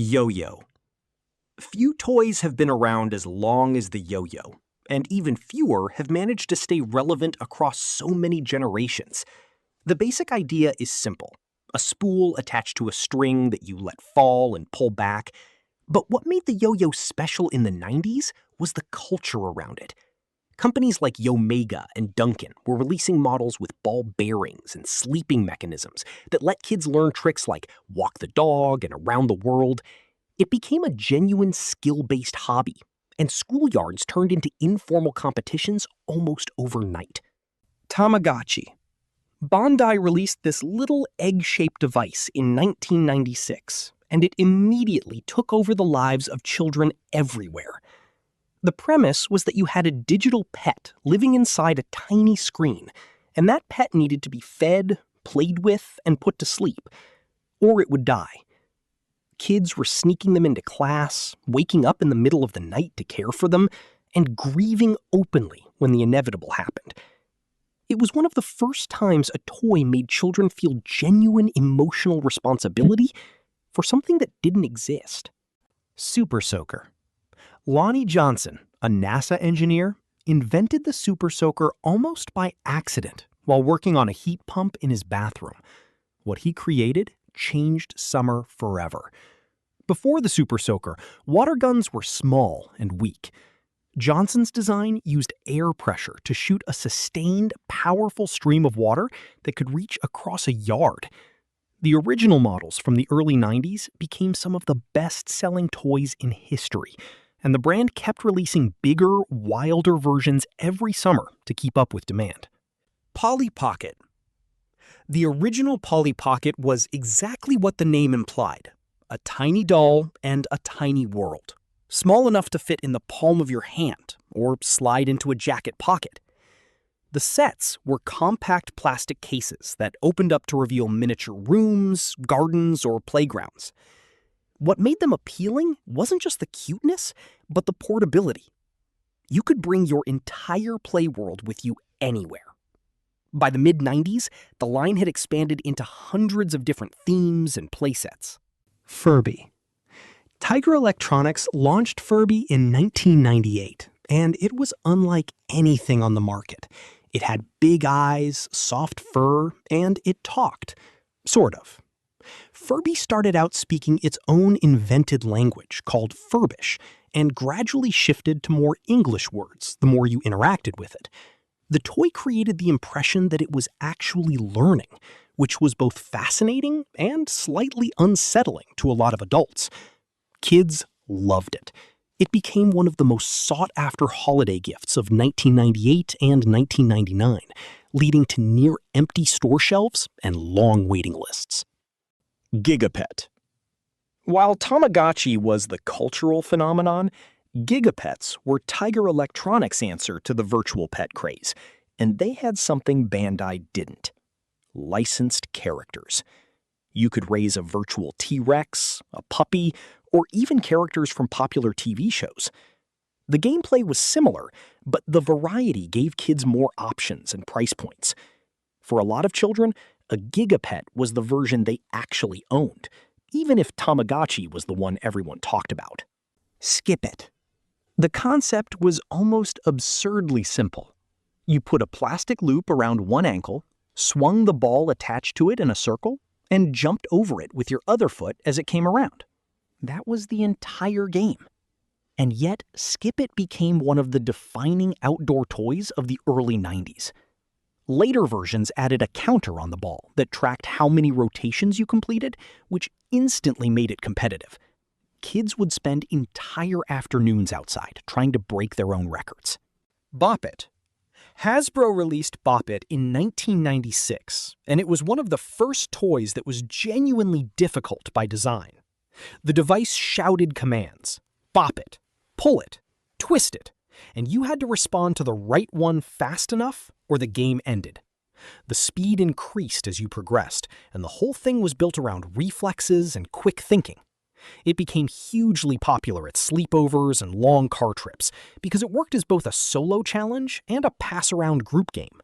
Yo-yo. Few toys have been around as long as the yo-yo, and even fewer have managed to stay relevant across so many generations. The basic idea is simple: a spool attached to a string that you let fall and pull back. But what made the yo-yo special in the 90s was the culture around it. Companies like Yomega and Duncan were releasing models with ball bearings and sleeping mechanisms that let kids learn tricks like walk the dog and around the world. It became a genuine skill-based hobby, and schoolyards turned into informal competitions almost overnight. Tamagotchi. Bandai released this little egg-shaped device in 1996, and it immediately took over the lives of children everywhere. The premise was that you had a digital pet living inside a tiny screen, and that pet needed to be fed, played with, and put to sleep, or it would die. Kids were sneaking them into class, waking up in the middle of the night to care for them, and grieving openly when the inevitable happened. It was one of the first times a toy made children feel genuine emotional responsibility for something that didn't exist. Super Soaker. Lonnie Johnson, a NASA engineer, invented the Super Soaker almost by accident while working on a heat pump in his bathroom. What he created changed summer forever. Before the Super Soaker, water guns were small and weak. Johnson's design used air pressure to shoot a sustained, powerful stream of water that could reach across a yard. The original models from the early 90s became some of the best-selling toys in history, and the brand kept releasing bigger, wilder versions every summer to keep up with demand. Polly Pocket. The original Polly Pocket was exactly what the name implied: a tiny doll and a tiny world, small enough to fit in the palm of your hand or slide into a jacket pocket. The sets were compact plastic cases that opened up to reveal miniature rooms, gardens, or playgrounds. What made them appealing wasn't just the cuteness, but the portability. You could bring your entire play world with you anywhere. By the mid-90s, the line had expanded into hundreds of different themes and playsets. Furby. Tiger Electronics launched Furby in 1998, and it was unlike anything on the market. It had big eyes, soft fur, and it talked. Sort of. Furby started out speaking its own invented language called Furbish, and gradually shifted to more English words the more you interacted with it. The toy created the impression that it was actually learning, which was both fascinating and slightly unsettling to a lot of adults. Kids loved it. It became one of the most sought-after holiday gifts of 1998 and 1999, leading to near-empty store shelves and long waiting lists. Gigapet. While Tamagotchi was the cultural phenomenon, Gigapets were Tiger Electronics' answer to the virtual pet craze, and they had something Bandai didn't: licensed characters. You could raise a virtual T-Rex, a puppy, or even characters from popular TV shows. The gameplay was similar, but the variety gave kids more options and price points. For a lot of children, a Gigapet was the version they actually owned, even if Tamagotchi was the one everyone talked about. Skip It. The concept was almost absurdly simple. You put a plastic loop around one ankle, swung the ball attached to it in a circle, and jumped over it with your other foot as it came around. That was the entire game. And yet, Skip It became one of the defining outdoor toys of the early 90s. Later versions added a counter on the ball that tracked how many rotations you completed, which instantly made it competitive. Kids would spend entire afternoons outside trying to break their own records. Bop It. Hasbro released Bop It in 1996, and it was one of the first toys that was genuinely difficult by design. The device shouted commands: bop it, pull it, twist it, and you had to respond to the right one fast enough or the game ended. The speed increased as you progressed, and the whole thing was built around reflexes and quick thinking. It became hugely popular at sleepovers and long car trips because it worked as both a solo challenge and a pass-around group game.